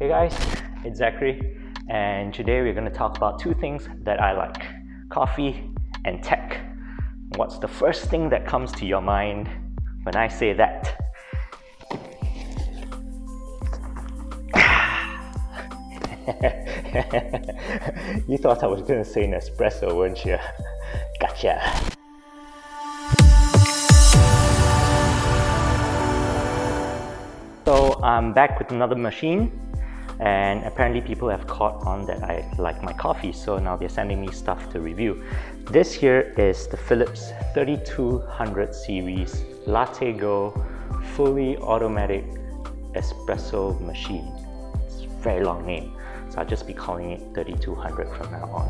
Hey guys, it's Zachary, and today we're going to talk about two things that I like: coffee and tech. What's the first thing that comes to your mind when I say that? You thought I was going to say Nespresso, weren't you? Gotcha! So I'm back with another machine, and apparently people have caught on that I like my coffee, so now they're sending me stuff to review. This here is the Philips 3200 series LatteGo fully automatic espresso machine. It's a very long name, so I'll just be calling it 3200 from now on.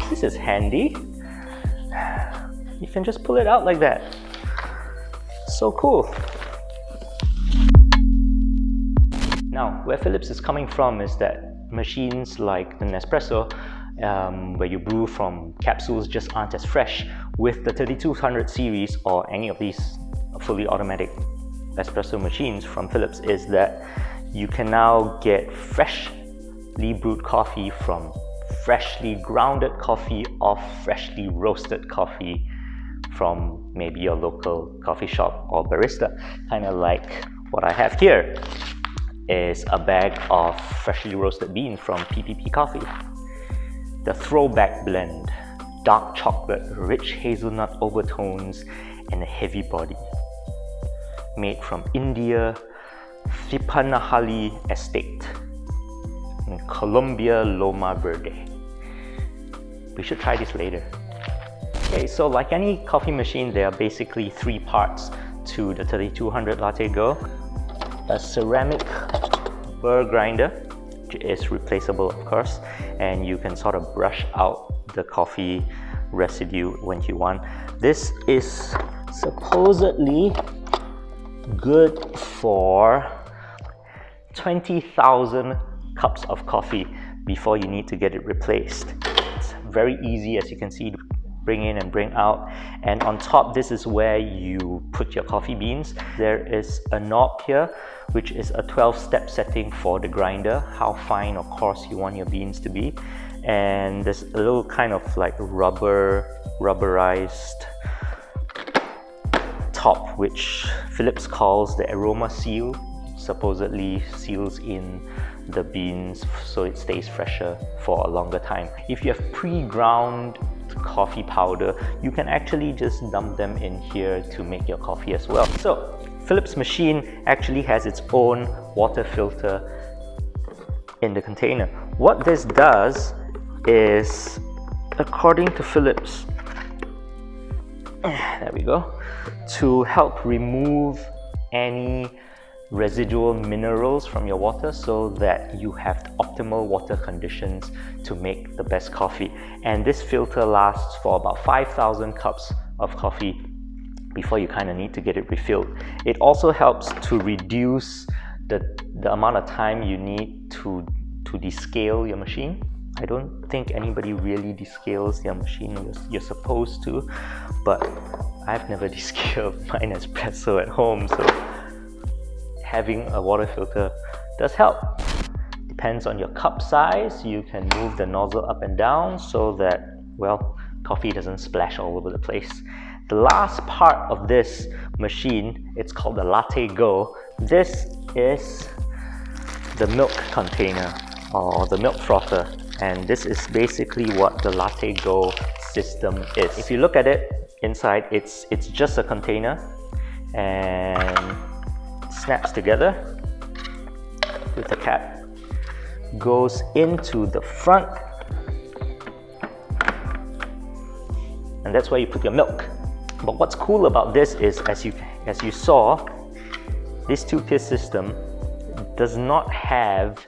This is handy. You can just pull it out like that. So cool. Now, where Philips is coming from is that machines like the Nespresso, where you brew from capsules, just aren't as fresh. With the 3200 series or any of these fully automatic espresso machines from Philips, is that you can now get freshly brewed coffee from freshly grounded coffee or freshly roasted coffee from maybe your local coffee shop or barista. Kind of like what I have here is a bag of freshly roasted beans from PPP Coffee. The throwback blend, dark chocolate, rich hazelnut overtones, and a heavy body. Made from India, Thipanahali Estate in Colombia, Loma Verde. We should try this later. Okay, so like any coffee machine, there are basically three parts to the 3200 LatteGo. A ceramic burr grinder, which is replaceable of course, and you can sort of brush out the coffee residue when you want. This is supposedly good for 20,000 cups of coffee before you need to get it replaced. It's very easy, as you can see, to bring in and bring out. And on top, this is where you put your coffee beans. There is a knob here, which is a 12-step setting for the grinder, how fine or coarse you want your beans to be. And there's a little kind of like rubberized top, which Philips calls the aroma seal. Supposedly seals in the beans so it stays fresher for a longer time. If you have pre-ground coffee powder, you can actually just dump them in here to make your coffee as well. So Philips machine actually has its own water filter in the container. What this does is, according to Philips, there we go, to help remove any residual minerals from your water so that you have optimal water conditions to make the best coffee. And this filter lasts for about 5,000 cups of coffee before you kind of need to get it refilled. It also helps to reduce the amount of time you need to descale your machine. I don't think anybody really descales their machine. You're supposed to, but I've never descaled my Nespresso at home, so having a water filter does help. Depends on your cup size. You can move the nozzle up and down so that, well, coffee doesn't splash all over the place. The last part of this machine, it's called the LatteGo. This is the milk container or the milk frother, and this is basically what the LatteGo system is. If you look at it inside, it's just a container and snaps together with the cap, goes into the front, and that's where you put your milk. But what's cool about this is, as you saw, this two-tier system does not have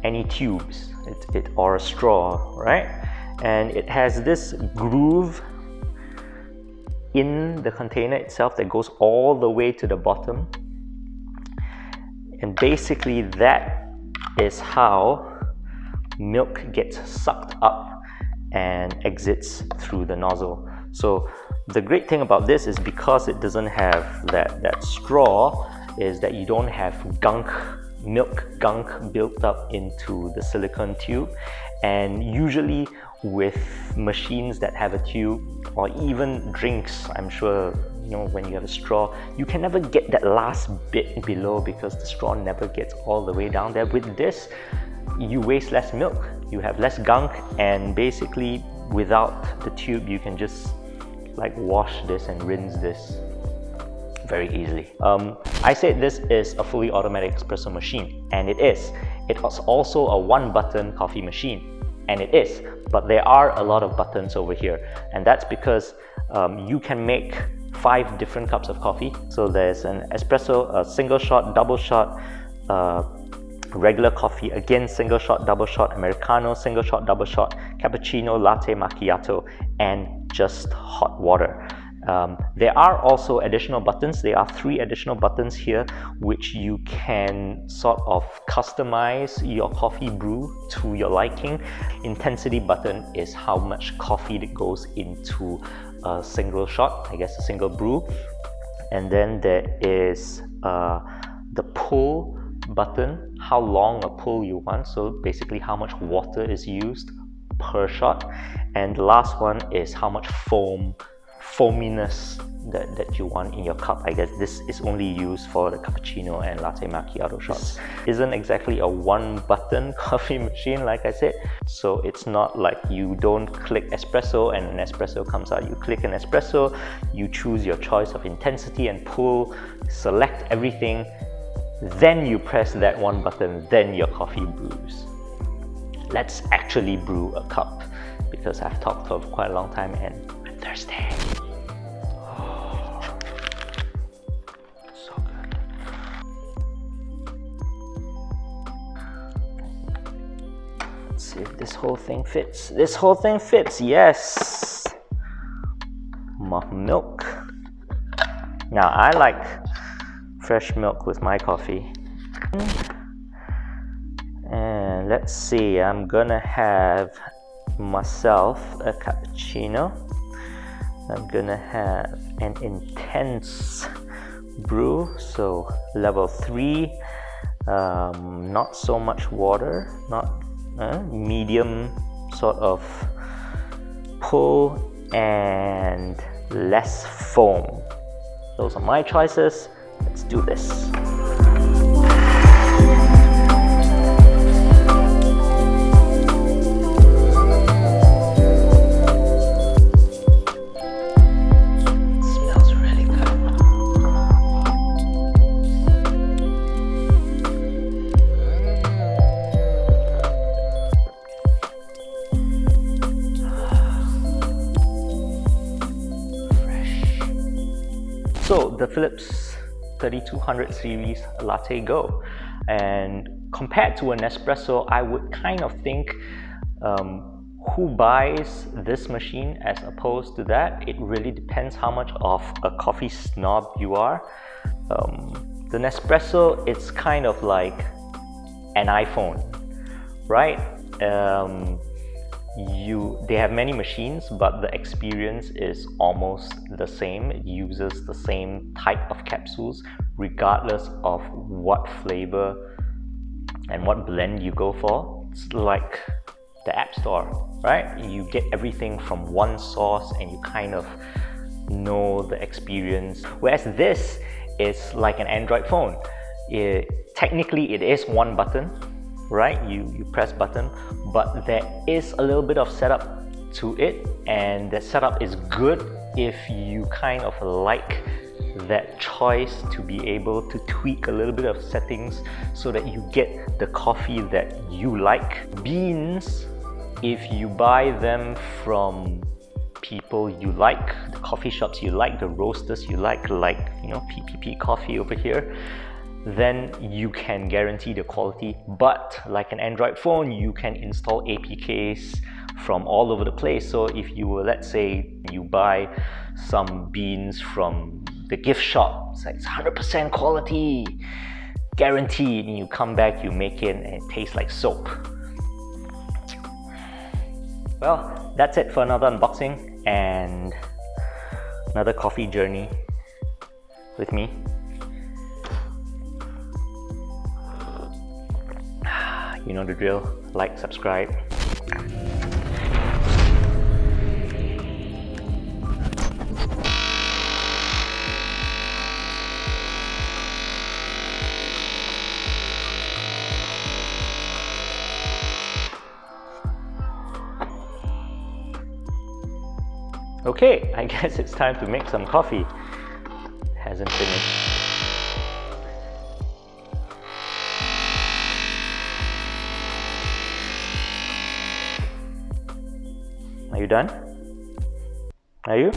any tubes or a straw, right? And it has this groove in the container itself that goes all the way to the bottom. And basically that is how milk gets sucked up and exits through the nozzle. So the great thing about this is because it doesn't have that straw, is that you don't have milk gunk built up into the silicone tube. And usually with machines that have a tube, or even drinks, I'm sure when you have a straw, you can never get that last bit below because the straw never gets all the way down there. With this, you waste less milk, you have less gunk, and basically without the tube you can just like wash this and rinse this very easily. I said this is a fully automatic espresso machine, and it is. It is also a one-button coffee machine, and it is. But there are a lot of buttons over here, and that's because you can make 5 different cups of coffee. So there's an espresso, a single shot, double shot, regular coffee, again single shot, double shot, Americano, single shot, double shot, cappuccino, latte, macchiato, and just hot water. There are also additional buttons. There are 3 additional buttons here which you can sort of customize your coffee brew to your liking. Intensity button is how much coffee that goes into a single shot, I guess a single brew. And then there is the pull button, how long a pull you want, so basically how much water is used per shot. And the last one is how much foaminess that you want in your cup. I guess this is only used for the cappuccino and latte macchiato shots. This isn't exactly a one-button coffee machine, like I said, so it's not like you don't click espresso and an espresso comes out. You click an espresso, you choose your choice of intensity and pull, select everything, then you press that one button, then your coffee brews. Let's actually brew a cup, because I've talked for quite a long time and I'm thirsty. Oh, so good. Let's see if this whole thing fits. This whole thing fits, yes! Milk. Now I like fresh milk with my coffee. And let's see, I'm gonna have myself a cappuccino. I'm gonna have an intense brew, so level 3, not so much water, not medium sort of pull, and less foam. Those are my choices. Let's do this. So the Philips 3200 series LatteGo, and compared to an espresso, I would kind of think who buys this machine as opposed to that, it really depends how much of a coffee snob you are. The Nespresso, it's kind of like an iPhone, right? They have many machines, but the experience is almost the same. It uses the same type of capsules regardless of what flavor and what blend you go for. It's like the App Store, right? You get everything from one source and you kind of know the experience. Whereas this is like an Android phone. Technically, it is one button, right? You press button, but there is a little bit of setup to it, and the setup is good if you kind of like that choice to be able to tweak a little bit of settings so that you get the coffee that you like. Beans, if you buy them from people you like, the coffee shops you like, the roasters you like PPP Coffee over here, then you can guarantee the quality. But like an Android phone, you can install APKs from all over the place. So if you were, let's say you buy some beans from the gift shop, it's like 100% quality, guaranteed you come back, you make it, and it tastes like soap. Well, that's it for another unboxing and another coffee journey with me. You know the drill. Like, subscribe. Okay, I guess it's time to make some coffee. It hasn't finished. Are you done? Are you?